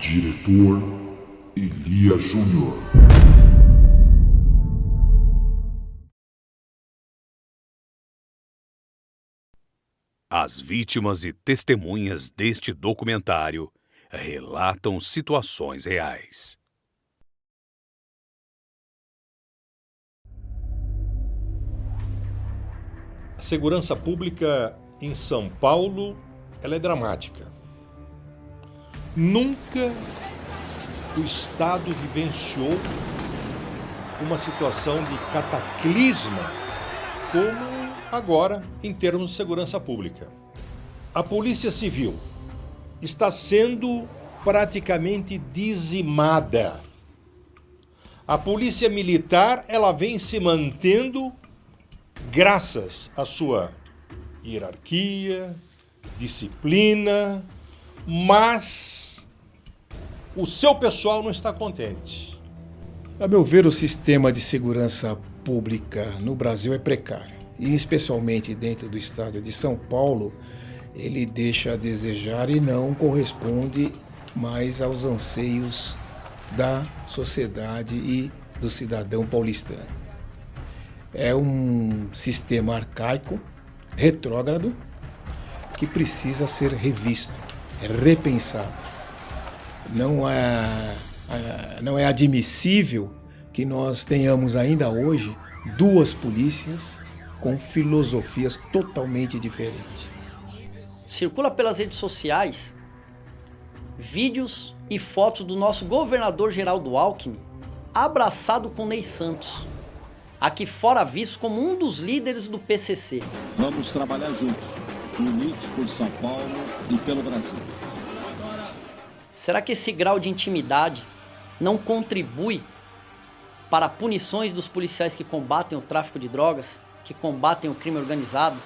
Diretor Elia Júnior. As vítimas e testemunhas deste documentário relatam situações reais. A segurança pública em São Paulo, ela é dramática. Nunca o Estado vivenciou uma situação de cataclisma como agora em termos de segurança pública. A Polícia Civil está sendo praticamente dizimada. A Polícia Militar, ela vem se mantendo graças à sua hierarquia, disciplina, mas o seu pessoal não está contente. A meu ver, o sistema de segurança pública no Brasil é precário. E especialmente dentro do estado de São Paulo, ele deixa a desejar e não corresponde mais aos anseios da sociedade e do cidadão paulistano. É um sistema arcaico, retrógrado, que precisa ser revisto, repensado. Não é admissível que nós tenhamos ainda hoje duas polícias com filosofias totalmente diferentes. Circula pelas redes sociais vídeos e fotos do nosso governador Geraldo Alckmin abraçado com Ney Santos, aqui fora visto como um dos líderes do PCC. Vamos trabalhar juntos, unidos por São Paulo e pelo Brasil. Será que esse grau de intimidade não contribui para punições dos policiais que combatem o tráfico de drogas, que combatem o crime organizado,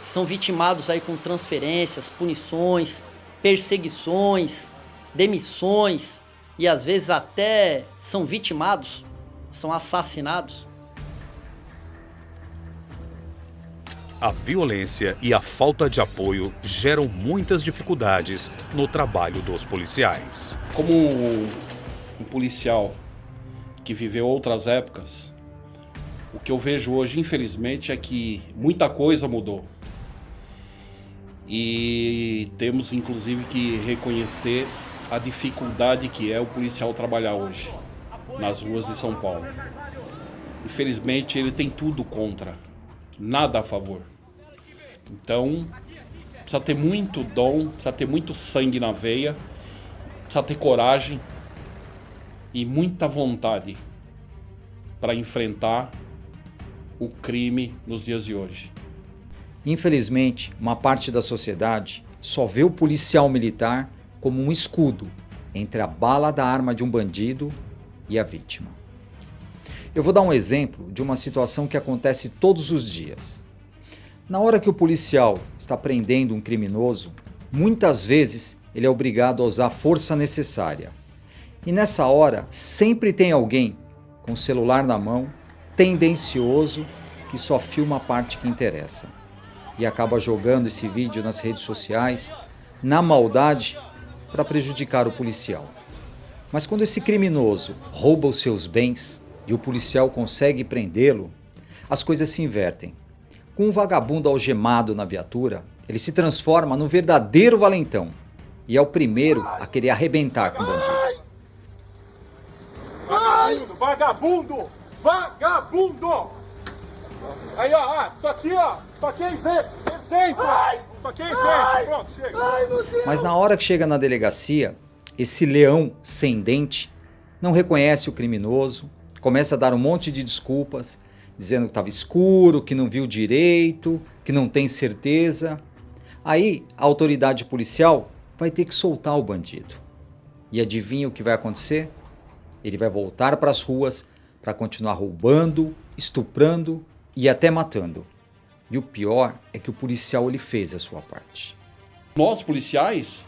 que são vitimados aí com transferências, punições, perseguições, demissões e às vezes até são vitimados, são assassinados? A violência e a falta de apoio geram muitas dificuldades no trabalho dos policiais. Como um policial que viveu outras épocas, o que eu vejo hoje, infelizmente, é que muita coisa mudou. E temos, inclusive, que reconhecer a dificuldade que é o policial trabalhar hoje nas ruas de São Paulo. Infelizmente, ele tem tudo contra, nada a favor. Então, precisa ter muito dom, precisa ter muito sangue na veia, precisa ter coragem e muita vontade para enfrentar o crime nos dias de hoje. Infelizmente, uma parte da sociedade só vê o policial militar como um escudo entre a bala da arma de um bandido e a vítima. Eu vou dar um exemplo de uma situação que acontece todos os dias. Na hora que o policial está prendendo um criminoso, muitas vezes ele é obrigado a usar a força necessária. E nessa hora, sempre tem alguém com o celular na mão, tendencioso, que só filma a parte que interessa. E acaba jogando esse vídeo nas redes sociais, na maldade, para prejudicar o policial. Mas quando esse criminoso rouba os seus bens e o policial consegue prendê-lo, as coisas se invertem. Com um vagabundo algemado na viatura, ele se transforma num verdadeiro valentão e é o primeiro a querer arrebentar com o bandido. Vagabundo! Vagabundo! Aí, ó, isso aqui é exemplo! Isso aqui é exemplo! Pronto, chega! Mas na hora que chega na delegacia, esse leão sem dente não reconhece o criminoso, começa a dar um monte de desculpas, dizendo que estava escuro, que não viu direito, que não tem certeza. Aí a autoridade policial vai ter que soltar o bandido. E adivinha o que vai acontecer? Ele vai voltar para as ruas para continuar roubando, estuprando e até matando. E o pior é que o policial ele fez a sua parte. Nós, policiais,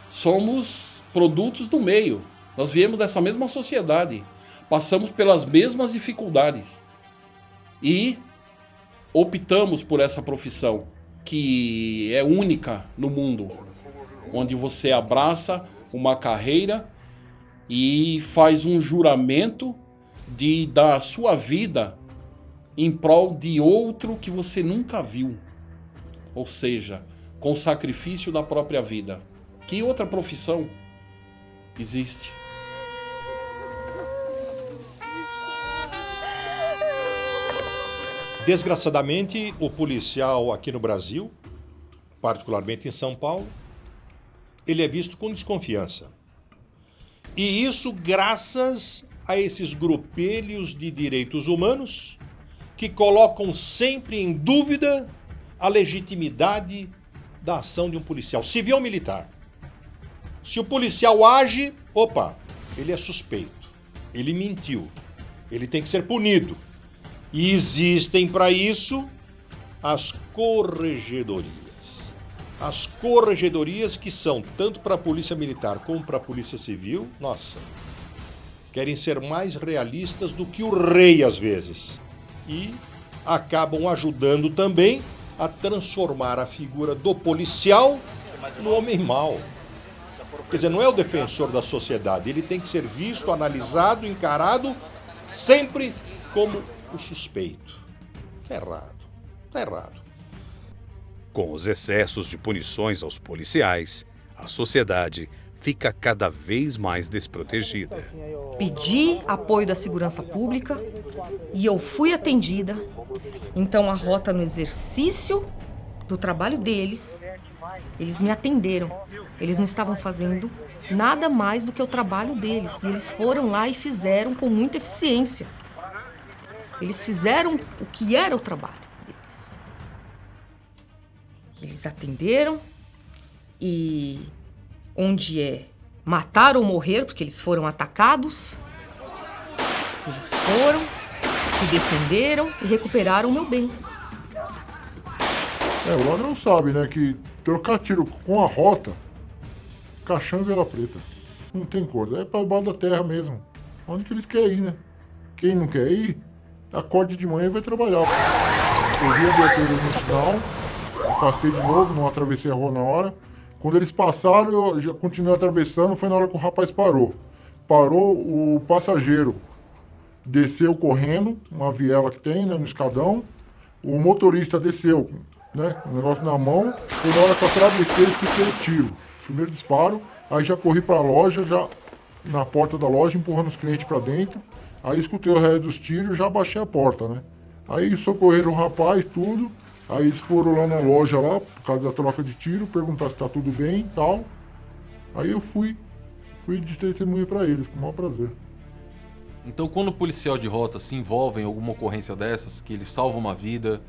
somos produtos do meio. Nós viemos dessa mesma sociedade. Passamos pelas mesmas dificuldades. E optamos por essa profissão, que é única no mundo. Onde você abraça uma carreira e faz um juramento de dar sua vida em prol de outro que você nunca viu. Ou seja, com o sacrifício da própria vida. Que outra profissão existe? Desgraçadamente, o policial aqui no Brasil, particularmente em São Paulo, ele é visto com desconfiança. E isso graças a esses grupelhos de direitos humanos que colocam sempre em dúvida a legitimidade da ação de um policial, civil ou militar. Se o policial age, opa, ele é suspeito, ele mentiu, ele tem que ser punido. E existem para isso as corregedorias. As corregedorias que são tanto para a polícia militar como para a polícia civil, nossa, querem ser mais realistas do que o rei às vezes. E acabam ajudando também a transformar a figura do policial no homem mau. Quer dizer, não é o defensor da sociedade, ele tem que ser visto, analisado, encarado, sempre como o suspeito. Tá errado, tá errado. Com os excessos de punições aos policiais, a sociedade fica cada vez mais desprotegida. Pedi apoio da segurança pública e eu fui atendida. Então a rota, no exercício do trabalho deles, eles me atenderam. Eles não estavam fazendo nada mais do que o trabalho deles. E eles foram lá e fizeram com muita eficiência. Eles fizeram o que era o trabalho deles. Eles atenderam e onde é matar ou morrer, porque eles foram atacados, eles foram, se defenderam e recuperaram o meu bem. O ladrão sabe, né, que trocar tiro com a rota, caixão e vela preta, não tem coisa, é pra baixo da terra mesmo. Onde que eles querem ir, né? Quem não quer ir, acorde de manhã e vai trabalhar. Eu vi a viatura no sinal, afastei de novo, não atravessei a rua na hora. Quando eles passaram, eu já continuei atravessando, foi na hora que o rapaz parou. Parou, o passageiro desceu correndo, uma viela que tem, né, no escadão. O motorista desceu, né, o negócio na mão. Foi na hora que eu atravessei, eu escutei o tiro. Primeiro disparo, aí já corri para a loja, já na porta da loja, empurrando os clientes para dentro. Aí escutei o resto dos tiros e já baixei a porta, né. Aí socorreram o rapaz, tudo. Aí eles foram lá na loja, lá, por causa da troca de tiro, perguntar se tá tudo bem e tal. Aí eu fui de testemunha para eles, com o maior prazer. Então, quando o policial de rota se envolve em alguma ocorrência dessas, que ele salva uma vida,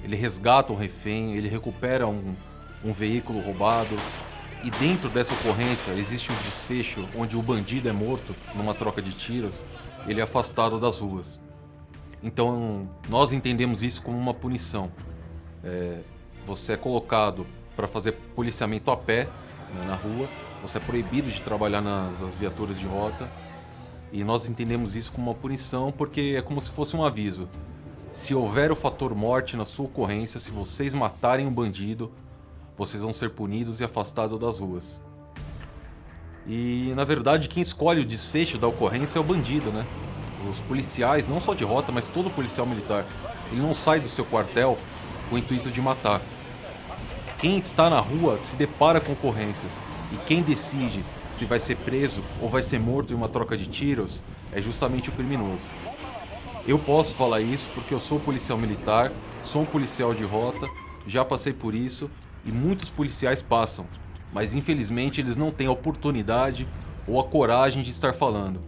ele resgata um refém, ele recupera um veículo roubado, e dentro dessa ocorrência existe um desfecho onde o bandido é morto numa troca de tiros, ele é afastado das ruas. Então, nós entendemos isso como uma punição. Você é colocado para fazer policiamento a pé, né, na rua, você é proibido de trabalhar nas viaturas de rota, e nós entendemos isso como uma punição porque é como se fosse um aviso. Se houver o fator morte na sua ocorrência, se vocês matarem um bandido, vocês vão ser punidos e afastados das ruas. E, na verdade, quem escolhe o desfecho da ocorrência é o bandido, né? Os policiais, não só de rota, mas todo policial militar, ele não sai do seu quartel com o intuito de matar. Quem está na rua se depara com ocorrências, e quem decide se vai ser preso ou vai ser morto em uma troca de tiros é justamente o criminoso. Eu posso falar isso porque eu sou policial militar, sou um policial de rota, já passei por isso e muitos policiais passam, mas infelizmente eles não têm a oportunidade ou a coragem de estar falando.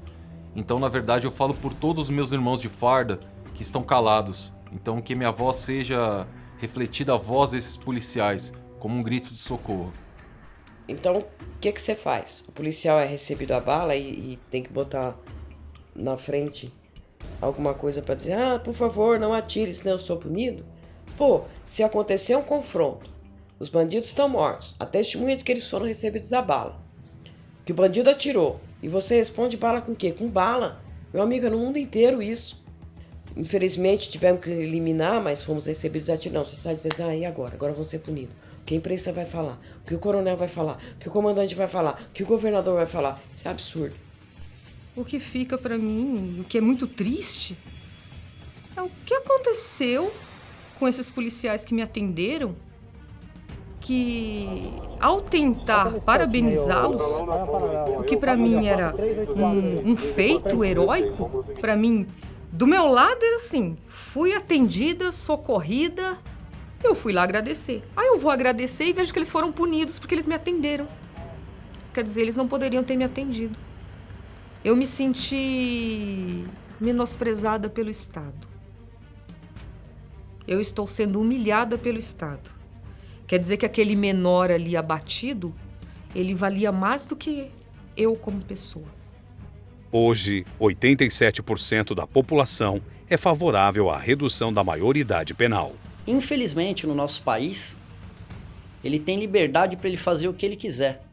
Então, na verdade, eu falo por todos os meus irmãos de farda que estão calados. Então, que minha voz seja refletida a voz desses policiais, como um grito de socorro. Então, o que você faz? O policial é recebido a bala e tem que botar na frente alguma coisa para dizer: ah, por favor, não atire, senão eu sou punido? Pô, se acontecer um confronto, os bandidos estão mortos, a testemunha de que eles foram recebidos a bala, que o bandido atirou, e você responde bala com o quê? Com bala. Meu amigo, é no mundo inteiro isso. Infelizmente tivemos que eliminar, mas fomos recebidos a tiro. Não, você sai dizendo, ah, e agora? Agora vão ser punidos. o que a imprensa vai falar, o que o coronel vai falar, o que o comandante vai falar, o que o governador vai falar. Isso é absurdo. O que fica pra mim, o que é muito triste, é o que aconteceu com esses policiais que me atenderam, que ao tentar parabenizá-los, o que pra mim era um feito heróico, pra mim, do meu lado era assim, fui atendida, socorrida, eu fui lá agradecer. Aí eu vou agradecer e vejo que eles foram punidos porque eles me atenderam. Quer dizer, eles não poderiam ter me atendido. Eu me senti menosprezada pelo Estado. Eu estou sendo humilhada pelo Estado. Quer dizer que aquele menor ali abatido, ele valia mais do que eu como pessoa. Hoje, 87% da população é favorável à redução da maioridade penal. Infelizmente, no nosso país, ele tem liberdade para ele fazer o que ele quiser.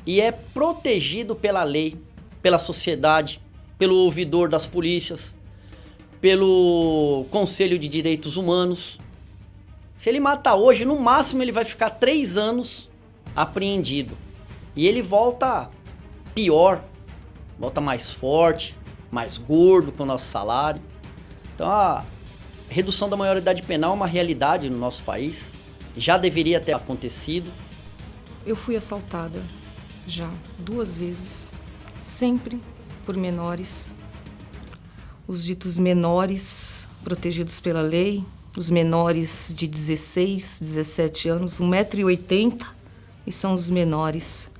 E é protegido pela lei, pela sociedade, pelo ouvidor das polícias, pelo Conselho de Direitos Humanos. Se ele matar hoje, no máximo ele vai ficar 3 anos apreendido. E ele volta pior, volta mais forte, mais gordo com o nosso salário. Então a redução da maioridade penal é uma realidade no nosso país. Já deveria ter acontecido. Eu fui assaltada já 2 vezes, sempre por menores. Os ditos menores protegidos pela lei, os menores de 16, 17 anos, 1,80 m, e são os menores.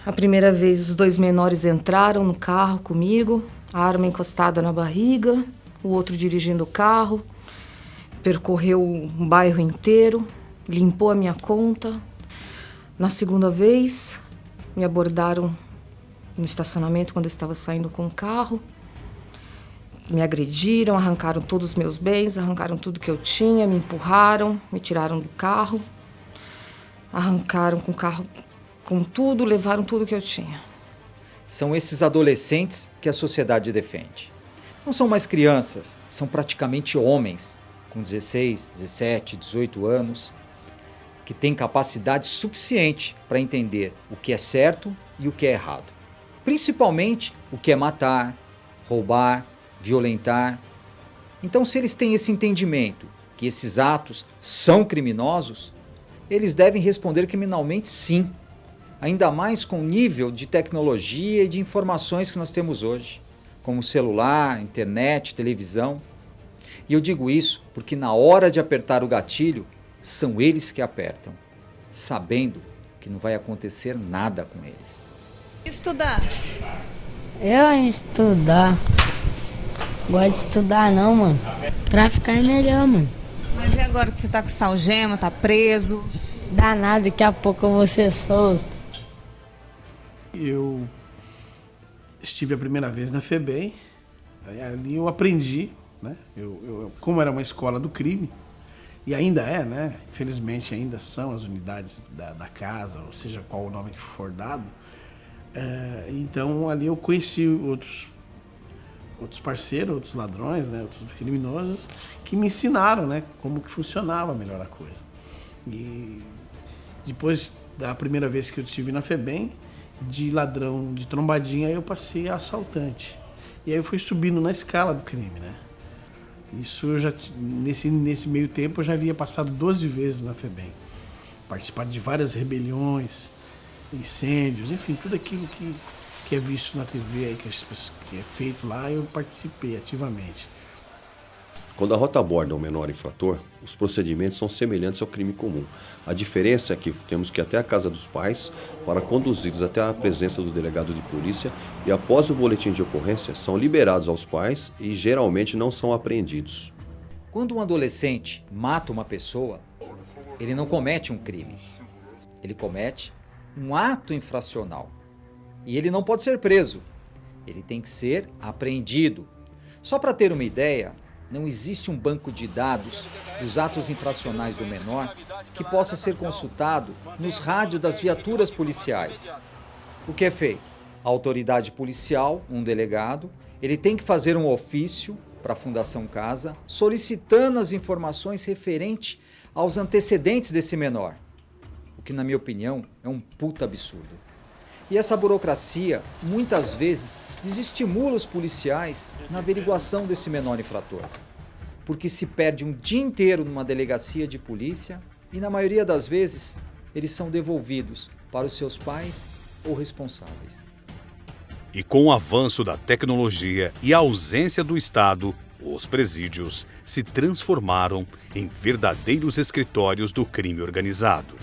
A primeira vez os 2 menores entraram no carro comigo, a arma encostada na barriga, o outro dirigindo o carro, percorreu um bairro inteiro, limpou a minha conta. Na segunda vez, me abordaram no estacionamento quando eu estava saindo com o carro. Me agrediram, arrancaram todos os meus bens, arrancaram tudo que eu tinha, me empurraram, me tiraram do carro, arrancaram com o carro, com tudo, levaram tudo que eu tinha. São esses adolescentes que a sociedade defende. Não são mais crianças, são praticamente homens, com 16, 17, 18 anos, que têm capacidade suficiente para entender o que é certo e o que é errado. Principalmente o que é matar, roubar, violentar. Então, se eles têm esse entendimento que esses atos são criminosos, eles devem responder criminalmente sim, ainda mais com o nível de tecnologia e de informações que nós temos hoje, como celular, internet, televisão. E eu digo isso porque na hora de apertar o gatilho, são eles que apertam, sabendo que não vai acontecer nada com eles. Estudar. Eu estudar. Gosto de estudar não, mano. Tráfico é melhor, mano. Mas e agora que você tá com essa algema, tá preso? Dá nada, daqui a pouco eu vou ser solto. Eu estive a primeira vez na FEBEM, ali eu aprendi, né? Como era uma escola do crime, e ainda é, né? Infelizmente ainda são as unidades da casa, ou seja, qual o nome que for dado. Então ali eu conheci outros parceiros, outros ladrões, né? Outros criminosos, que me ensinaram, né? Como que funcionava melhor a coisa. E depois da primeira vez que eu estive na FEBEM, de ladrão, de trombadinha, eu passei a assaltante. E aí eu fui subindo na escala do crime, né? Isso eu já, nesse meio tempo, eu já havia passado 12 vezes na FEBEM. Participado de várias rebeliões, incêndios, enfim, tudo aquilo que é visto na TV, aí, que é feito lá, eu participei ativamente. Quando a rota aborda um menor infrator, os procedimentos são semelhantes ao crime comum. A diferença é que temos que ir até a casa dos pais para conduzi-los até a presença do delegado de polícia e após o boletim de ocorrência são liberados aos pais e geralmente não são apreendidos. Quando um adolescente mata uma pessoa, ele não comete um crime. Ele comete um ato infracional. E ele não pode ser preso. Ele tem que ser apreendido. Só para ter uma ideia, não existe um banco de dados dos atos infracionais do menor que possa ser consultado nos rádios das viaturas policiais. O que é feito? A autoridade policial, um delegado, ele tem que fazer um ofício para a Fundação Casa solicitando as informações referentes aos antecedentes desse menor, o que, na minha opinião, é um puta absurdo. E essa burocracia, muitas vezes, desestimula os policiais na averiguação desse menor infrator, porque se perde um dia inteiro numa delegacia de polícia e, na maioria das vezes, eles são devolvidos para os seus pais ou responsáveis. E com o avanço da tecnologia e a ausência do Estado, os presídios se transformaram em verdadeiros escritórios do crime organizado.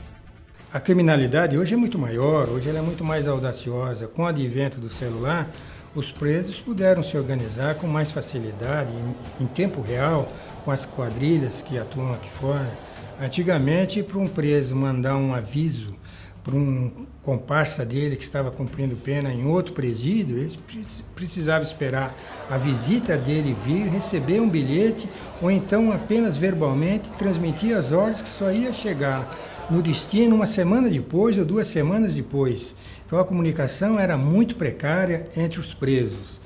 A criminalidade hoje é muito maior, hoje ela é muito mais audaciosa. Com o advento do celular, os presos puderam se organizar com mais facilidade, em tempo real, com as quadrilhas que atuam aqui fora. Antigamente, para um preso mandar um aviso para um comparsa dele que estava cumprindo pena em outro presídio, ele precisava esperar a visita dele vir, receber um bilhete, ou então apenas verbalmente transmitir as ordens que só ia chegar no destino uma semana depois ou 2 semanas depois. Então a comunicação era muito precária entre os presos.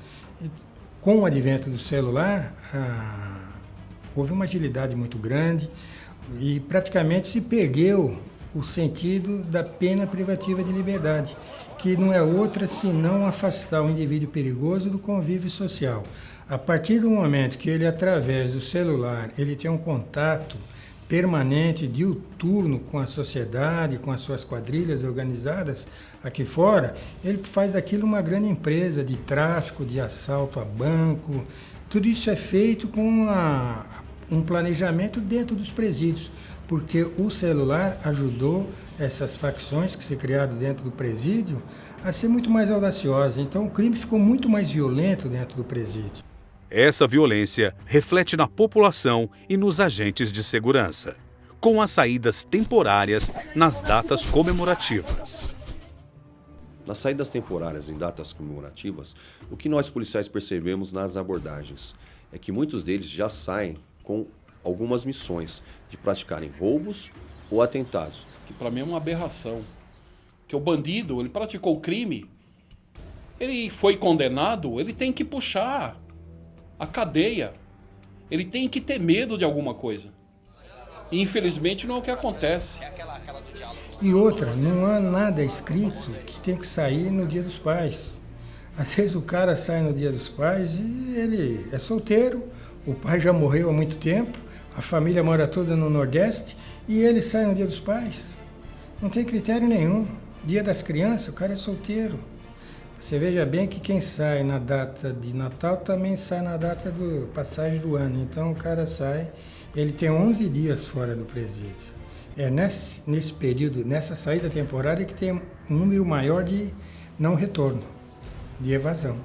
Com o advento do celular, houve uma agilidade muito grande e praticamente se perdeu o sentido da pena privativa de liberdade, que não é outra senão afastar o indivíduo perigoso do convívio social. A partir do momento que ele, através do celular, ele tem um contato permanente, diuturno com a sociedade, com as suas quadrilhas organizadas aqui fora, ele faz daquilo uma grande empresa de tráfico, de assalto a banco. Tudo isso é feito com um planejamento dentro dos presídios, porque o celular ajudou essas facções que se criaram dentro do presídio a ser muito mais audaciosas. Então o crime ficou muito mais violento dentro do presídio. Essa violência reflete na população e nos agentes de segurança, com as saídas temporárias nas datas comemorativas. Nas saídas temporárias em datas comemorativas, o que nós policiais percebemos nas abordagens é que muitos deles já saem com algumas missões de praticarem roubos ou atentados. Que para mim é uma aberração. Que o bandido, ele praticou o crime, ele foi condenado, ele tem que puxar a cadeia. Ele tem que ter medo de alguma coisa. E infelizmente não é o que acontece. E outra, não há nada escrito que tem que sair no Dia dos Pais. Às vezes o cara sai no Dia dos Pais e ele é solteiro, o pai já morreu há muito tempo, a família mora toda no Nordeste e ele sai no Dia dos Pais. Não tem critério nenhum. Dia das Crianças, o cara é solteiro. Você veja bem que quem sai na data de Natal também sai na data do passagem do ano. Então o cara sai, ele tem 11 dias fora do presídio. É nesse período, nessa saída temporária que tem um número maior de não retorno, de evasão.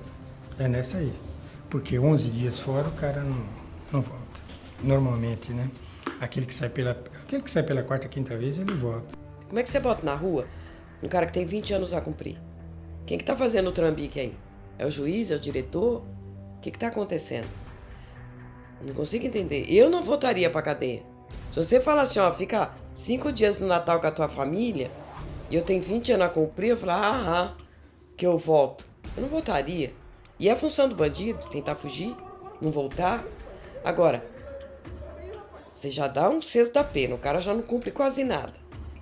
É nessa aí. Porque 11 dias fora o cara não volta. Normalmente, né? Aquele que sai pela 4ª, 5ª vez, ele volta. Como é que você bota na rua um cara que tem 20 anos a cumprir? Quem que tá fazendo o trambique aí? É o juiz? É o diretor? O que tá acontecendo? Não consigo entender. Eu não voltaria pra cadeia. Se você falar assim, ó, fica 5 dias no Natal com a tua família e eu tenho 20 anos a cumprir, eu falo, que eu volto. Eu não voltaria. E é a função do bandido, tentar fugir, não voltar. Agora, você já dá um sexto da pena, o cara já não cumpre quase nada,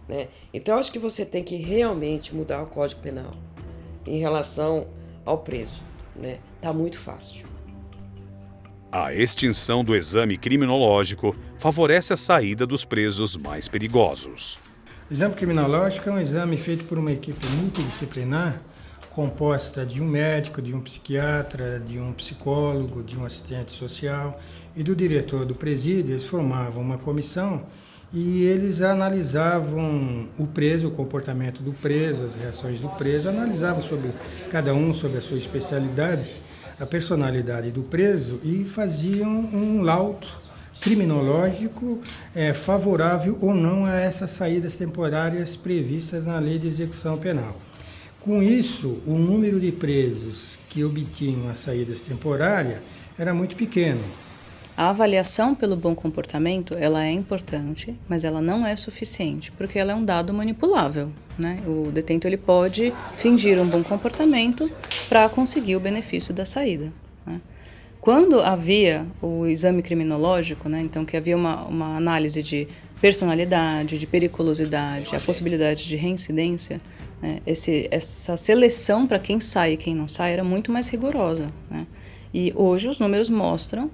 né? Então eu acho que você tem que realmente mudar o Código Penal em relação ao preso, né? Tá muito fácil. A extinção do exame criminológico favorece a saída dos presos mais perigosos. O exame criminológico é um exame feito por uma equipe multidisciplinar composta de um médico, de um psiquiatra, de um psicólogo, de um assistente social e do diretor do presídio. Eles formavam uma comissão e eles analisavam o preso, o comportamento do preso, as reações do preso, analisavam sobre cada um, sobre a sua especialidade, a personalidade do preso e faziam um laudo criminológico favorável ou não a essas saídas temporárias previstas na Lei de Execução Penal. Com isso, o número de presos que obtinham as saídas temporárias era muito pequeno. A avaliação pelo bom comportamento, ela é importante, mas ela não é suficiente, porque ela é um dado manipulável, né? O detento ele pode fingir um bom comportamento para conseguir o benefício da saída, né? Quando havia o exame criminológico, né, então que havia uma análise de personalidade, de periculosidade, a possibilidade de reincidência, né, essa seleção para quem sai e quem não sai era muito mais rigorosa, né? E hoje os números mostram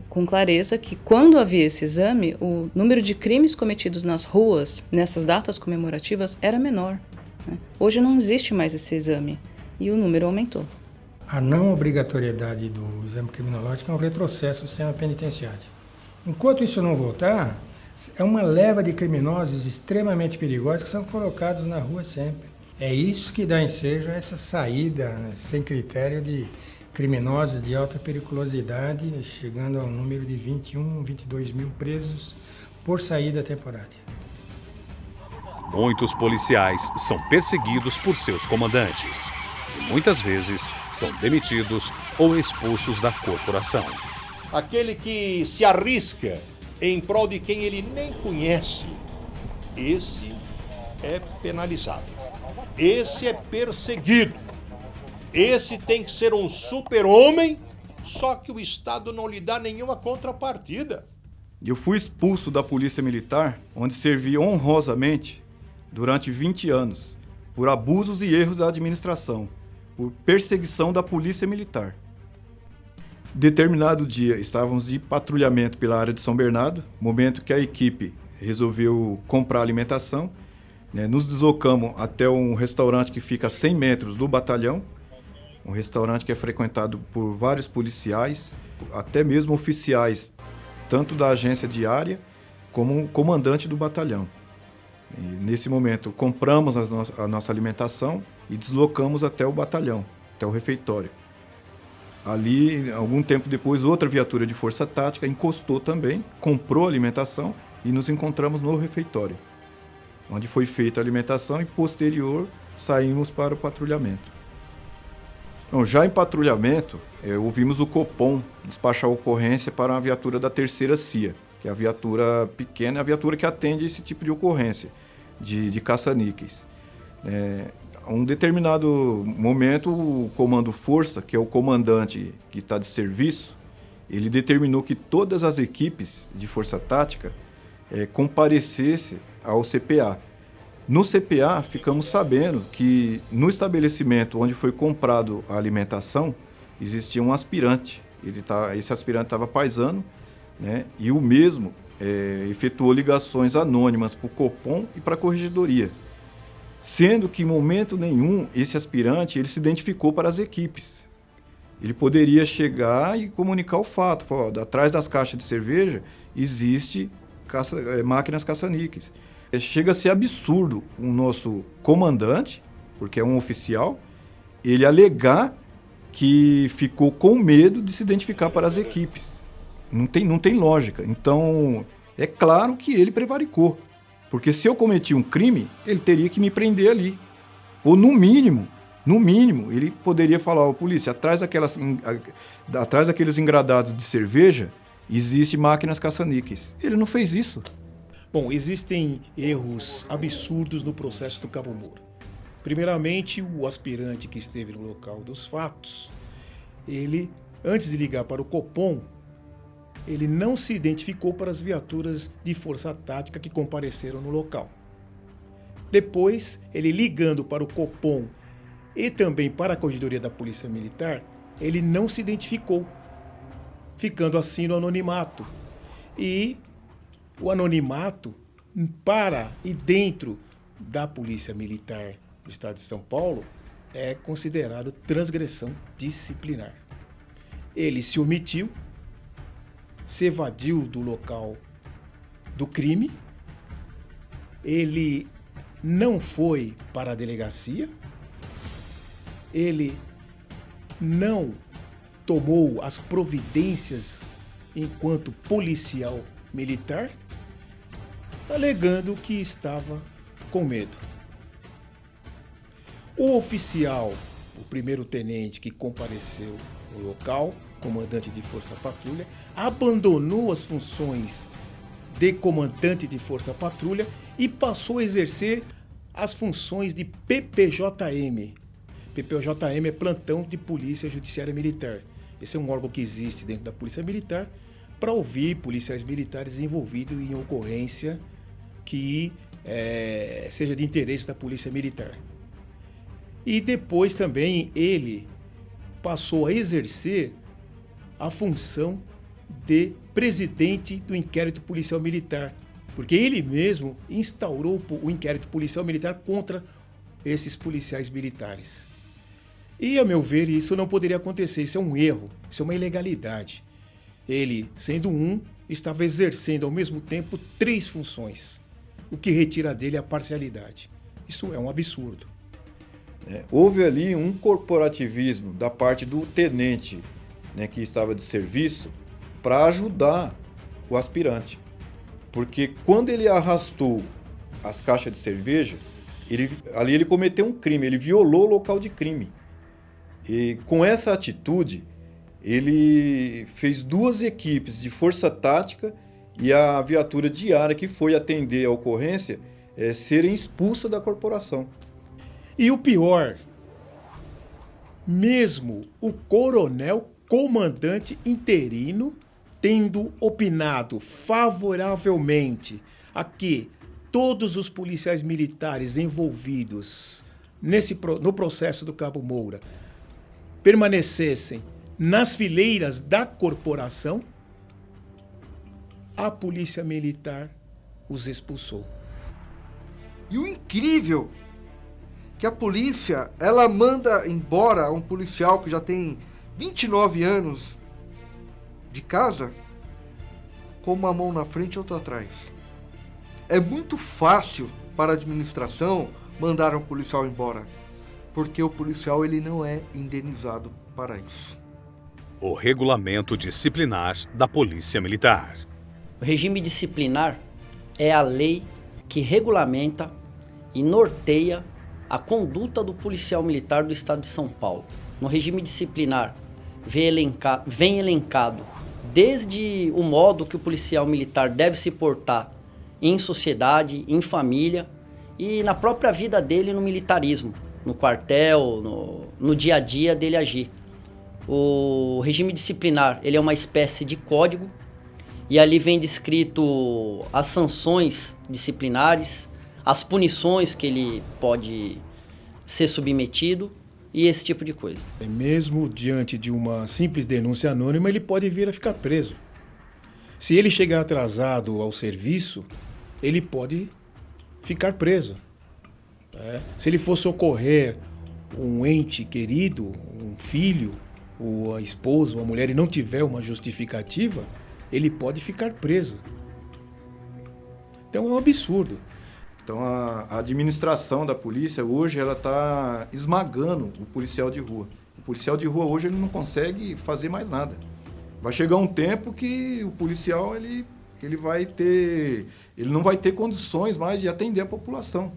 com clareza que quando havia esse exame, o número de crimes cometidos nas ruas, nessas datas comemorativas, era menor, né? Hoje não existe mais esse exame e o número aumentou. A não obrigatoriedade do exame criminológico é um retrocesso do sistema penitenciário. Enquanto isso não voltar, é uma leva de criminosos extremamente perigosos que são colocados na rua sempre. É isso que dá ensejo a essa saída, né, sem critério, de criminosos de alta periculosidade, chegando ao número de 21, 22 mil presos por saída temporária. Muitos policiais são perseguidos por seus comandantes e muitas vezes são demitidos ou expulsos da corporação. Aquele que se arrisca em prol de quem ele nem conhece, esse é penalizado. Esse é perseguido. Esse tem que ser um super-homem, só que o Estado não lhe dá nenhuma contrapartida. Eu fui expulso da Polícia Militar, onde servi honrosamente durante 20 anos, por abusos e erros da administração, por perseguição da Polícia Militar. Determinado dia, estávamos de patrulhamento pela área de São Bernardo, momento que a equipe resolveu comprar alimentação, né? Nos deslocamos até um restaurante que fica a 100 metros do batalhão, um restaurante que é frequentado por vários policiais, até mesmo oficiais, tanto da agência diária como o comandante do batalhão. E nesse momento, compramos a nossa alimentação e deslocamos até o batalhão, até o refeitório. Ali, algum tempo depois, outra viatura de força tática encostou também, comprou a alimentação e nos encontramos no refeitório, onde foi feita a alimentação e, posterior, saímos para o patrulhamento. Então, já em patrulhamento, ouvimos o Copom despachar a ocorrência para uma viatura da 3ª CIA, que é a viatura pequena, a viatura que atende esse tipo de ocorrência, de caça-níqueis. A um determinado momento, o Comando Força, que é o comandante que está de serviço, ele determinou que todas as equipes de força tática comparecessem ao CPA. No CPA, ficamos sabendo que no estabelecimento onde foi comprado a alimentação, existia um aspirante. Esse aspirante estava paisano, né? E o mesmo efetuou ligações anônimas para o Copom e para a Corregedoria. Sendo que em momento nenhum esse aspirante ele se identificou para as equipes. Ele poderia chegar e comunicar o fato. Falar, atrás das caixas de cerveja existe máquinas caça-níqueis. Chega a ser absurdo o nosso comandante, porque é um oficial, ele alegar que ficou com medo de se identificar para as equipes. Não tem lógica. Então, é claro que ele prevaricou. Porque se eu cometi um crime, ele teria que me prender ali. Ou no mínimo, ele poderia falar, ó, polícia, atrás daqueles engradados de cerveja, existe máquinas caça-níqueis. Ele não fez isso. Bom, existem erros absurdos no processo do Cabo Moura. Primeiramente, o aspirante que esteve no local dos fatos, ele, antes de ligar para o Copom, ele não se identificou para as viaturas de força tática que compareceram no local. Depois, ele ligando para o Copom e também para a Corregedoria da Polícia Militar, ele não se identificou, ficando assim no anonimato. E o anonimato para e dentro da Polícia Militar do Estado de São Paulo é considerado transgressão disciplinar. Ele se omitiu, se evadiu do local do crime, ele não foi para a delegacia, ele não tomou as providências enquanto policial militar, alegando que estava com medo. O oficial, o primeiro-tenente que compareceu no local, comandante de Força Patrulha, abandonou as funções de comandante de Força Patrulha e passou a exercer as funções de PPJM. PPJM é Plantão de Polícia Judiciária Militar. Esse é um órgão que existe dentro da Polícia Militar para ouvir policiais militares envolvidos em ocorrência que seja de interesse da Polícia Militar. E depois também ele passou a exercer a função de presidente do inquérito policial militar, porque ele mesmo instaurou o inquérito policial militar contra esses policiais militares. E, a meu ver, isso não poderia acontecer, isso é um erro, isso é uma ilegalidade. Ele, sendo estava exercendo ao mesmo tempo 3 funções, o que retira dele a parcialidade. Isso é um absurdo. Houve ali um corporativismo da parte do tenente, né, que estava de serviço para ajudar o aspirante. Porque quando ele arrastou as caixas de cerveja, ali ele cometeu um crime, ele violou o local de crime. E com essa atitude, ele fez 2 equipes de força tática e a viatura diária que foi atender a ocorrência serem expulsas da corporação. E o pior, mesmo o coronel comandante interino tendo opinado favoravelmente a que todos os policiais militares envolvidos no processo do Cabo Moura permanecessem nas fileiras da corporação, a Polícia Militar os expulsou. E o incrível que a polícia, ela manda embora um policial que já tem 29 anos de casa com uma mão na frente e outra atrás. É muito fácil para a administração mandar um policial embora, porque o policial ele não é indenizado para isso. O regulamento disciplinar da Polícia Militar. O regime disciplinar é a lei que regulamenta e norteia a conduta do policial militar do Estado de São Paulo. No regime disciplinar vem elencado desde o modo que o policial militar deve se portar em sociedade, em família e na própria vida dele no militarismo, no quartel, no dia a dia dele agir. O regime disciplinar ele é uma espécie de código e ali vem descrito as sanções disciplinares, as punições que ele pode ser submetido e esse tipo de coisa. Mesmo diante de uma simples denúncia anônima, ele pode vir a ficar preso. Se ele chegar atrasado ao serviço, ele pode ficar preso. Se ele for socorrer um ente querido, um filho, ou a esposa, ou a mulher, e não tiver uma justificativa, ele pode ficar preso. Então é um absurdo. Então a administração da polícia hoje ela está esmagando o policial de rua. O policial de rua hoje ele não consegue fazer mais nada. Vai chegar um tempo que o policial ele não vai ter condições mais de atender a população.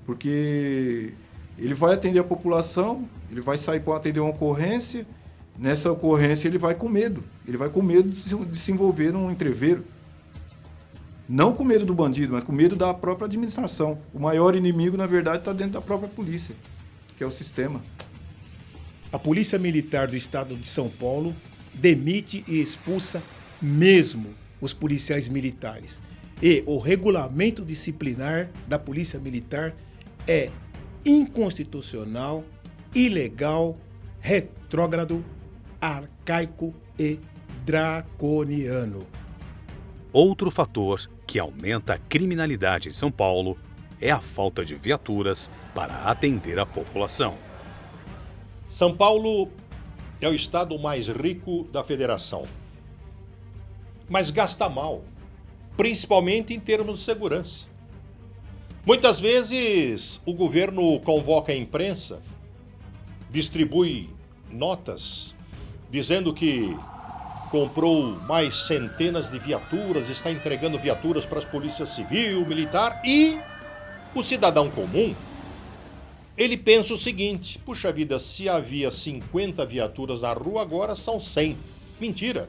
Porque ele vai atender a população, ele vai sair para atender uma ocorrência, nessa ocorrência ele vai com medo. Ele vai com medo de se envolver num entreveiro. Não com medo do bandido, mas com medo da própria administração. O maior inimigo, na verdade, está dentro da própria polícia, que é o sistema. A Polícia Militar do Estado de São Paulo demite e expulsa mesmo os policiais militares. E o regulamento disciplinar da Polícia Militar é inconstitucional, ilegal, retrógrado, arcaico e draconiano. Outro fator que aumenta a criminalidade em São Paulo é a falta de viaturas para atender a população. São Paulo é o estado mais rico da federação, mas gasta mal, principalmente em termos de segurança. Muitas vezes o governo convoca a imprensa, distribui notas dizendo que comprou mais centenas de viaturas, está entregando viaturas para as polícias civil, militar e o cidadão comum, ele pensa o seguinte: puxa vida, se havia 50 viaturas na rua, agora são 100. Mentira!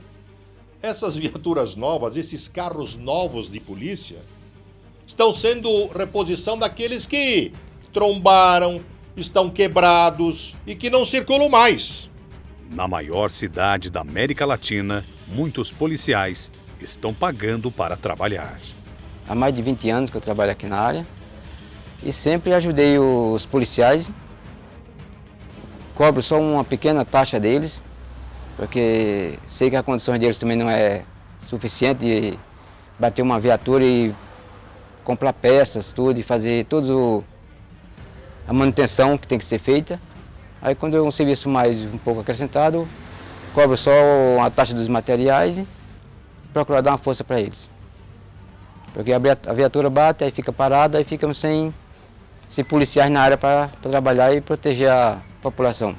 Essas viaturas novas, esses carros novos de polícia, estão sendo reposição daqueles que trombaram, estão quebrados e que não circulam mais. Na maior cidade da América Latina, muitos policiais estão pagando para trabalhar. Há mais de 20 anos que eu trabalho aqui na área e sempre ajudei os policiais. Cobro só uma pequena taxa deles, porque sei que a condição deles também não é suficiente de bater uma viatura e comprar peças, tudo, e fazer toda a manutenção que tem que ser feita. Aí quando é um serviço mais um pouco acrescentado, cobro só a taxa dos materiais e procuro dar uma força para eles. Porque a viatura bate, aí fica parada, aí ficamos sem policiais na área para trabalhar e proteger a população.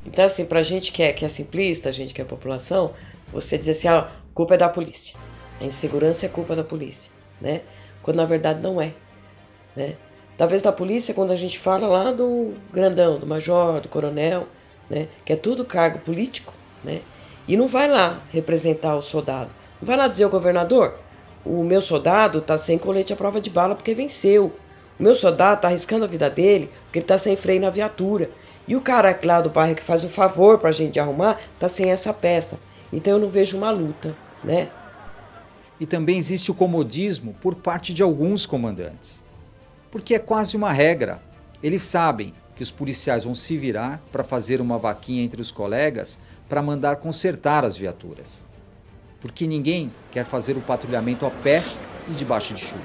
Então, assim, pra gente que é simplista, a gente que é população, você diz assim, a culpa é da polícia. A insegurança é culpa da polícia, né? Quando na verdade não é, né? Talvez da polícia, quando a gente fala lá do grandão, do major, do coronel, né? Que é tudo cargo político, né? E não vai lá representar o soldado. Não vai lá dizer ao governador, o meu soldado tá sem colete à prova de bala porque venceu. O meu soldado tá arriscando a vida dele porque ele tá sem freio na viatura. E o cara lá do bairro que faz o favor pra gente arrumar, tá sem essa peça. Então eu não vejo uma luta, né? E também existe o comodismo por parte de alguns comandantes. Porque é quase uma regra. Eles sabem que os policiais vão se virar para fazer uma vaquinha entre os colegas para mandar consertar as viaturas. Porque ninguém quer fazer o patrulhamento a pé e debaixo de chuva.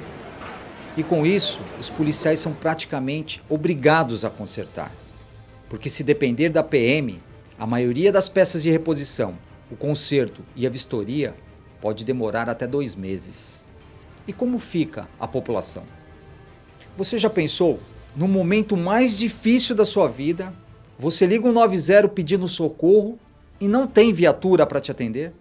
E com isso, os policiais são praticamente obrigados a consertar. Porque se depender da PM, a maioria das peças de reposição, o conserto e a vistoria pode demorar até 2 meses. E como fica a população? Você já pensou, no momento mais difícil da sua vida, você liga o 90 pedindo socorro e não tem viatura para te atender?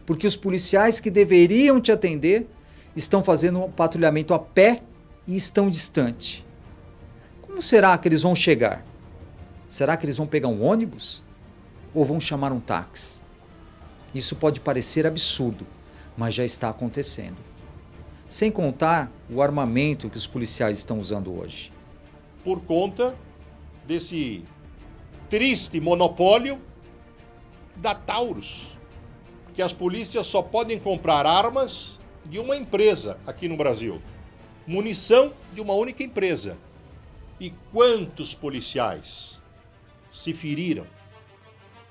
Porque os policiais que deveriam te atender estão fazendo um patrulhamento a pé e estão distante. Como será que eles vão chegar? Será que eles vão pegar um ônibus? Ou vão chamar um táxi? Isso pode parecer absurdo, mas já está acontecendo. Sem contar o armamento que os policiais estão usando hoje. Por conta desse triste monopólio da Taurus. Porque as polícias só podem comprar armas de uma empresa aqui no Brasil. Munição de uma única empresa. E quantos policiais se feriram?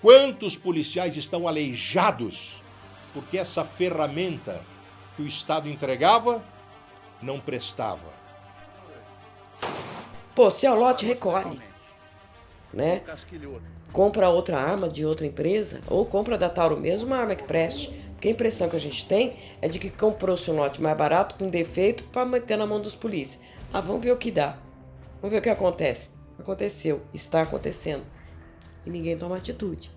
Quantos policiais estão aleijados porque essa ferramenta que o Estado entregava não prestava? Pô, se é o lote, recolhe, né? Compra outra arma de outra empresa ou compra da Tauro mesmo uma arma que preste. Porque a impressão que a gente tem é de que comprou-se um lote mais barato com defeito para meter na mão dos polícias. Ah, vamos ver o que dá. Vamos ver o que acontece. Aconteceu, está acontecendo. E ninguém toma atitude,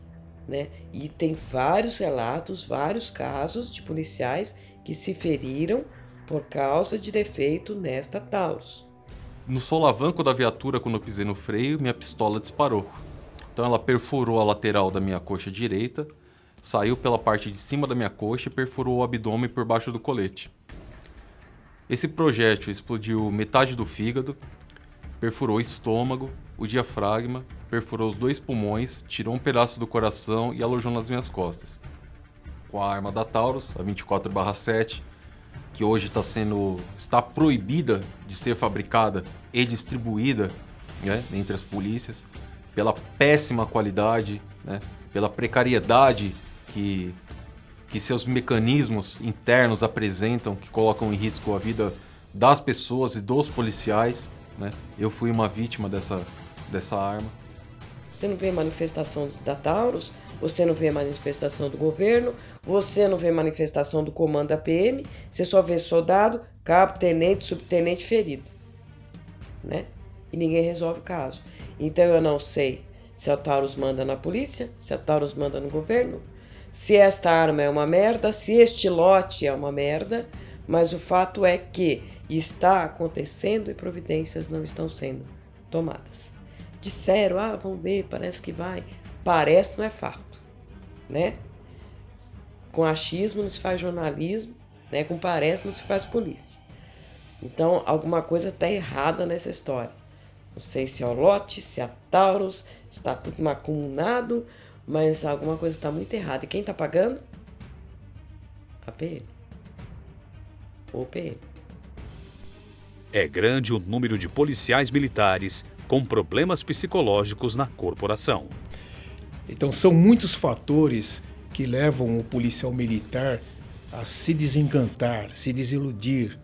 né? E tem vários relatos, vários casos de policiais que se feriram por causa de defeito nesta Taurus. No solavanco da viatura, quando eu pisei no freio, minha pistola disparou. Então ela perfurou a lateral da minha coxa direita, saiu pela parte de cima da minha coxa e perfurou o abdômen por baixo do colete. Esse projétil explodiu metade do fígado, perfurou o estômago, o diafragma, perfurou os 2 pulmões, tirou um pedaço do coração e alojou nas minhas costas. Com a arma da Taurus, a 24/7, que hoje está proibida de ser fabricada e distribuída, né, entre as polícias, pela péssima qualidade, né, pela precariedade que seus mecanismos internos apresentam, que colocam em risco a vida das pessoas e dos policiais, né? Eu fui uma vítima dessa arma. Você não vê manifestação da Taurus, você não vê manifestação do governo, você não vê manifestação do comando da PM, você só vê soldado, cabo, tenente, subtenente ferido, né? E ninguém resolve o caso. Então eu não sei se a Taurus manda na polícia, se a Taurus manda no governo, se esta arma é uma merda, se este lote é uma merda, mas o fato é que está acontecendo e providências não estão sendo tomadas. Disseram, vamos ver, parece que vai. Parece, não é fato, né? Com achismo não se faz jornalismo, né? Com parece não se faz polícia. Então, alguma coisa está errada nessa história. Não sei se é o lote, se é a Taurus, está tudo macumunado, mas alguma coisa está muito errada. E quem está pagando? A PM. Ou PM. É grande o número de policiais militares com problemas psicológicos na corporação. Então são muitos fatores que levam o policial militar a se desencantar, se desiludir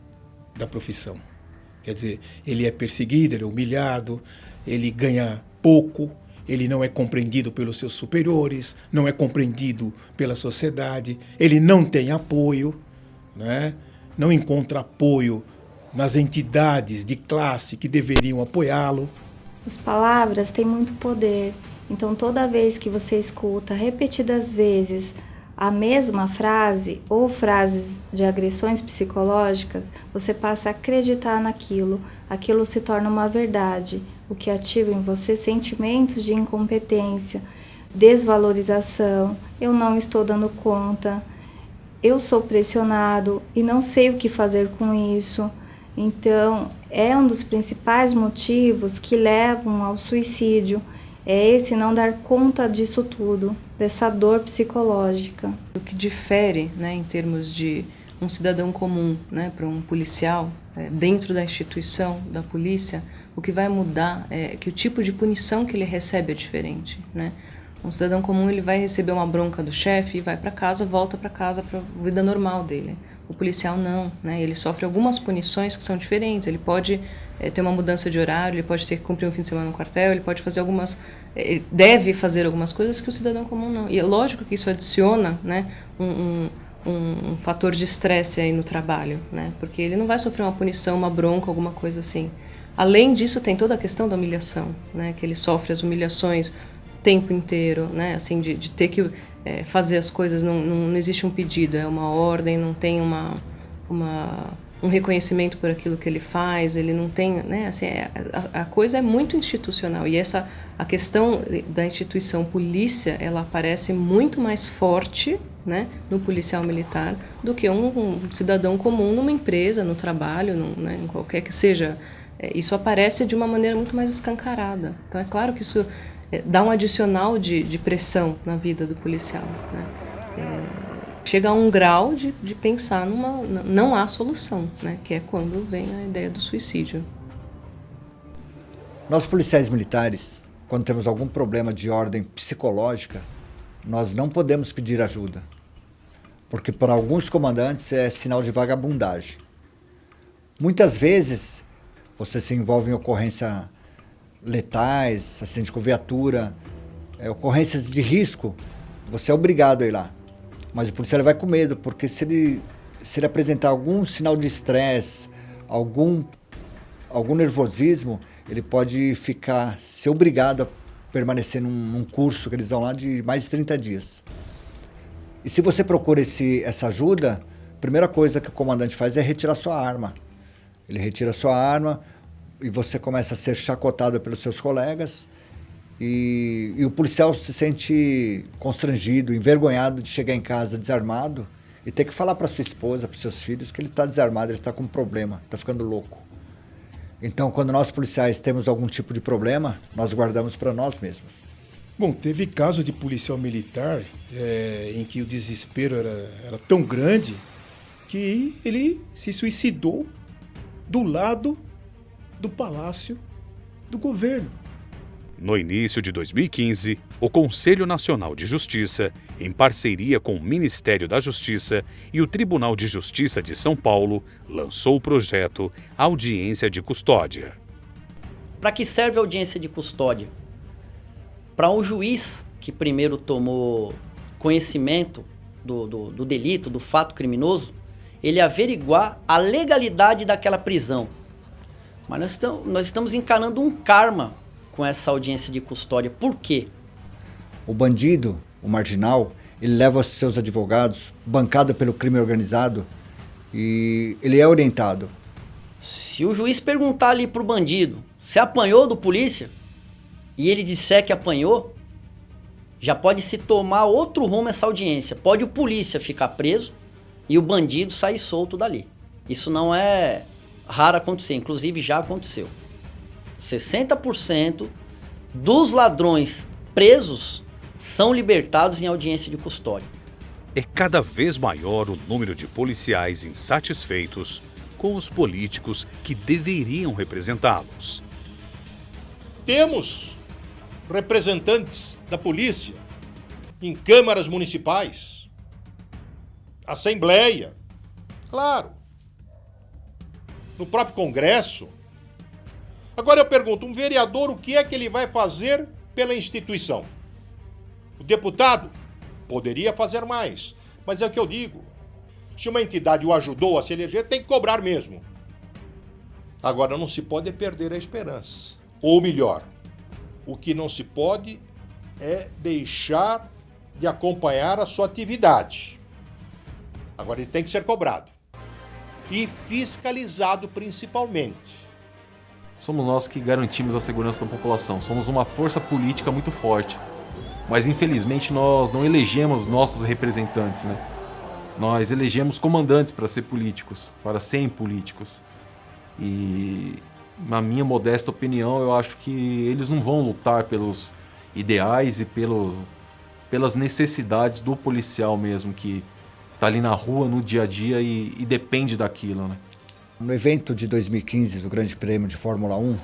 da profissão. Quer dizer, ele é perseguido, ele é humilhado, ele ganha pouco, ele não é compreendido pelos seus superiores, não é compreendido pela sociedade, ele não tem apoio, né? Não encontra apoio nas entidades de classe que deveriam apoiá-lo. As palavras têm muito poder, então toda vez que você escuta repetidas vezes a mesma frase ou frases de agressões psicológicas, você passa a acreditar naquilo, aquilo se torna uma verdade, o que ativa em você sentimentos de incompetência, desvalorização, eu não estou dando conta, eu sou pressionado e não sei o que fazer com isso. Então, é um dos principais motivos que levam ao suicídio, é esse não dar conta disso tudo, dessa dor psicológica. O que difere, né, em termos de um cidadão comum, né, para um policial, dentro da instituição da polícia, o que vai mudar é que o tipo de punição que ele recebe é diferente, né? Um cidadão comum, ele vai receber uma bronca do chefe e vai para casa, volta para casa para a vida normal dele. O policial não, né? Ele sofre algumas punições que são diferentes. Ele pode ter uma mudança de horário, ele pode ter que cumprir um fim de semana no quartel, ele pode fazer algumas, ele deve fazer algumas coisas que o cidadão comum não. E é lógico que isso adiciona, né, um fator de estresse aí no trabalho, né? Porque ele não vai sofrer uma punição, uma bronca, alguma coisa assim. Além disso, tem toda a questão da humilhação, né? Que ele sofre as humilhações o tempo inteiro, né? Assim, de ter que fazer as coisas, não existe um pedido, é uma ordem, não tem um reconhecimento por aquilo que ele faz, ele não tem, né? Assim, a coisa é muito institucional e a questão da instituição polícia, ela aparece muito mais forte, né, no policial militar do que um cidadão comum numa empresa, no trabalho, né, em qualquer que seja. Isso aparece de uma maneira muito mais escancarada. Então é claro que isso dá um adicional de pressão na vida do policial, né? Chega a um grau de pensar não há solução, né? Que é quando vem a ideia do suicídio. Nós policiais militares, quando temos algum problema de ordem psicológica, nós não podemos pedir ajuda, porque para alguns comandantes é sinal de vagabundagem. Muitas vezes você se envolve em ocorrências letais, acidente com viatura, ocorrências de risco, você é obrigado a ir lá. Mas o policial vai com medo, porque se ele apresentar algum sinal de estresse, algum nervosismo, ele pode ser obrigado a permanecer num curso que eles dão lá de mais de 30 dias. E se você procura essa ajuda, a primeira coisa que o comandante faz é retirar sua arma. Ele retira sua arma e você começa a ser chacotado pelos seus colegas e o policial se sente constrangido, envergonhado de chegar em casa desarmado e ter que falar para sua esposa, para seus filhos que ele está desarmado, ele está com um problema, está ficando louco. Então, quando nós policiais temos algum tipo de problema, nós guardamos para nós mesmos. Bom, teve caso de policial militar em que o desespero era tão grande que ele se suicidou do lado do Palácio do Governo. No início de 2015, o Conselho Nacional de Justiça, em parceria com o Ministério da Justiça e o Tribunal de Justiça de São Paulo, lançou o projeto Audiência de Custódia. Para que serve a audiência de custódia? Para um juiz que primeiro tomou conhecimento do delito, do fato criminoso, ele averiguar a legalidade daquela prisão. Mas nós estamos encarando um karma com essa audiência de custódia. Por quê? O bandido, o marginal, ele leva os seus advogados, bancado pelo crime organizado, e ele é orientado. Se o juiz perguntar ali pro bandido, você apanhou do polícia? E ele disser que apanhou, já pode se tomar outro rumo essa audiência. Pode o polícia ficar preso e o bandido sair solto dali. Isso não é raro acontecer, inclusive já aconteceu. 60% dos ladrões presos são libertados em audiência de custódia. é cada vez maior o número de policiais insatisfeitos com os políticos que deveriam representá-los. Temos representantes da polícia em câmaras municipais, assembleia, claro, no próprio Congresso. Agora eu pergunto, um vereador, o que é que ele vai fazer pela instituição? O deputado poderia fazer mais, mas é o que eu digo. Se uma entidade o ajudou a se eleger, tem que cobrar mesmo. Agora não se pode perder a esperança. Ou melhor, o que não se pode é deixar de acompanhar a sua atividade. Agora ele tem que ser cobrado. E fiscalizado principalmente. Somos nós que garantimos a segurança da população. Somos uma força política muito forte. Mas infelizmente nós não elegemos nossos representantes, né? Nós elegemos comandantes para ser políticos, para serem políticos. E na minha modesta opinião, eu acho que eles não vão lutar pelos ideais e pelas necessidades do policial mesmo, que está ali na rua, no dia a dia e depende daquilo, né? No evento de 2015 do Grande Prêmio de Fórmula 1,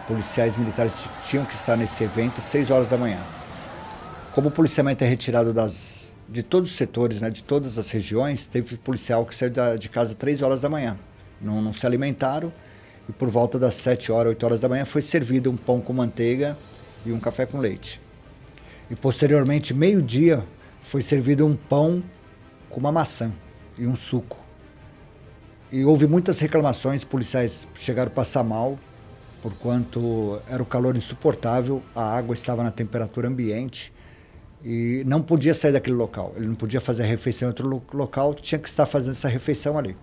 policiais militares tinham que estar nesse evento às 6 horas da manhã. Como o policiamento é retirado de todos os setores, né, de todas as regiões, teve policial que saiu de casa às 3 horas da manhã. Não se alimentaram e por volta das 7 horas, 8 horas da manhã foi servido um pão com manteiga e um café com leite. E posteriormente, meio-dia, foi servido um pão com uma maçã e um suco. E houve muitas reclamações, policiais chegaram a passar mal, porquanto era o calor insuportável, a água estava na temperatura ambiente e não podia sair daquele local. Ele não podia fazer a refeição em outro local, tinha que estar fazendo essa refeição ali.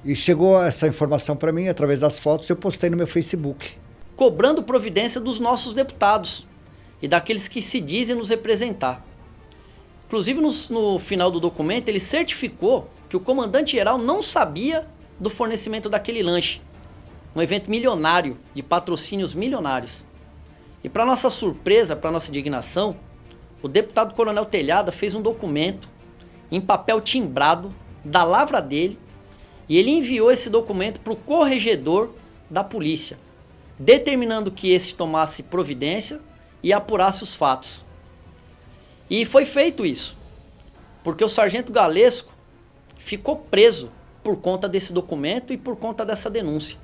E chegou essa informação para mim através das fotos, eu postei no meu Facebook. Cobrando providência dos nossos deputados e daqueles que se dizem nos representar. Inclusive, no final do documento, ele certificou que o comandante-geral não sabia do fornecimento daquele lanche. Um evento milionário, de patrocínios milionários. E para nossa surpresa, para nossa indignação, o deputado Coronel Telhada fez um documento em papel timbrado da lavra dele e ele enviou esse documento para o corregedor da polícia, determinando que esse tomasse providência e apurasse os fatos. E foi feito isso, porque o sargento Galesco ficou preso por conta desse documento e por conta dessa denúncia.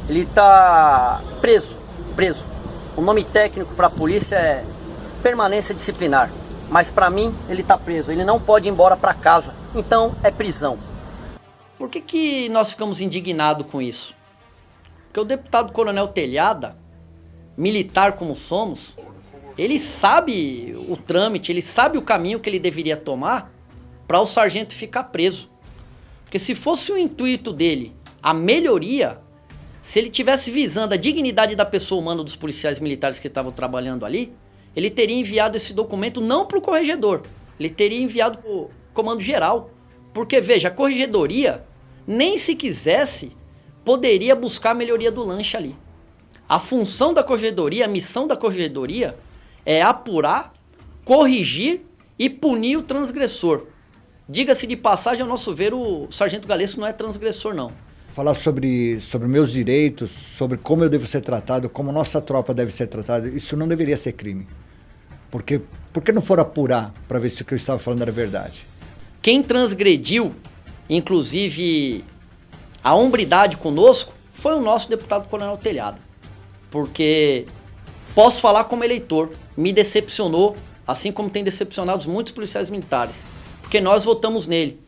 Ele está preso. O nome técnico para a polícia é permanência disciplinar, mas para mim ele está preso, ele não pode ir embora para casa, então é prisão. Por que nós ficamos indignados com isso? Porque o deputado Coronel Telhada, militar como somos, ele sabe o trâmite, ele sabe o caminho que ele deveria tomar para o sargento ficar preso. Porque se fosse o intuito dele a melhoria, se ele tivesse visando a dignidade da pessoa humana dos policiais militares que estavam trabalhando ali, ele teria enviado esse documento não para o corregedor, ele teria enviado para o comando geral. Porque, veja, a corregedoria, nem se quisesse, poderia buscar a melhoria do lanche ali. A função da corregedoria, a missão da corregedoria é apurar, corrigir e punir o transgressor. Diga-se de passagem, ao nosso ver, o sargento Galesco não é transgressor, não. Falar sobre meus direitos, sobre como eu devo ser tratado, como nossa tropa deve ser tratada, isso não deveria ser crime. Por que não for apurar para ver se o que eu estava falando era verdade? Quem transgrediu, inclusive, a hombridade conosco, foi o nosso deputado Coronel Telhada. Porque posso falar como eleitor, me decepcionou, assim como tem decepcionado muitos policiais militares. Porque nós votamos nele.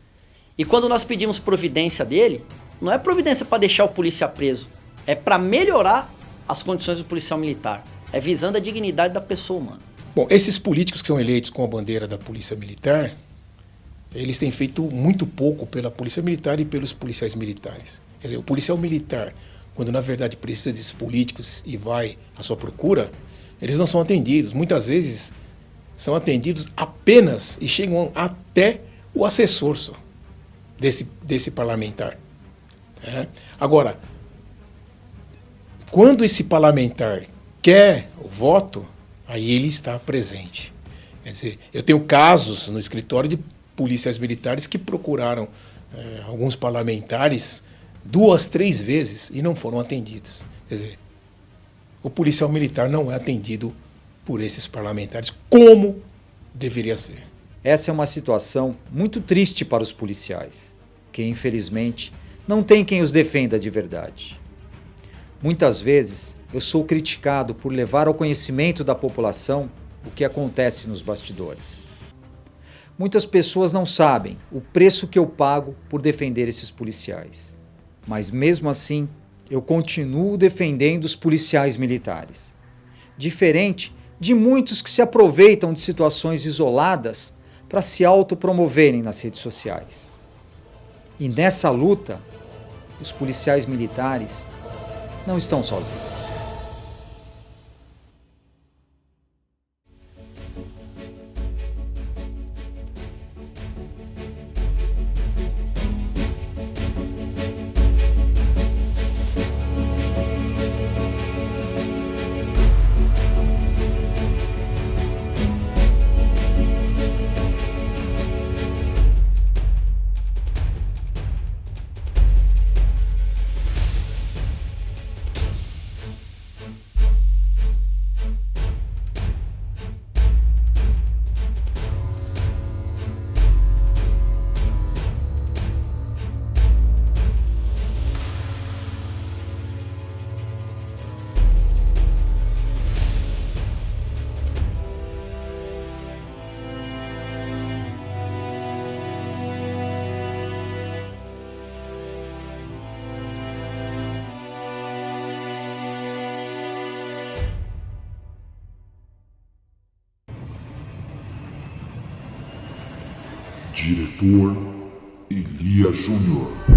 E quando nós pedimos providência dele, não é providência para deixar o polícia preso, é para melhorar as condições do policial militar. É visando a dignidade da pessoa humana. Bom, esses políticos que são eleitos com a bandeira da Polícia Militar, eles têm feito muito pouco pela Polícia Militar e pelos policiais militares. Quer dizer, o policial militar, quando na verdade precisa desses políticos e vai à sua procura, eles não são atendidos. Muitas vezes são atendidos apenas e chegam até o assessor só desse parlamentar. Agora, quando esse parlamentar quer o voto, aí ele está presente. Quer dizer, eu tenho casos no escritório de policiais militares que procuraram alguns parlamentares 2, 3 vezes e não foram atendidos. Quer dizer, o policial militar não é atendido por esses parlamentares como deveria ser. Essa é uma situação muito triste para os policiais, que infelizmente não tem quem os defenda de verdade. Muitas vezes eu sou criticado por levar ao conhecimento da população o que acontece nos bastidores. Muitas pessoas não sabem o preço que eu pago por defender esses policiais. Mas mesmo assim, eu continuo defendendo os policiais militares. Diferente de muitos que se aproveitam de situações isoladas para se autopromoverem nas redes sociais. E nessa luta, os policiais militares não estão sozinhos. Diretor Elia Júnior.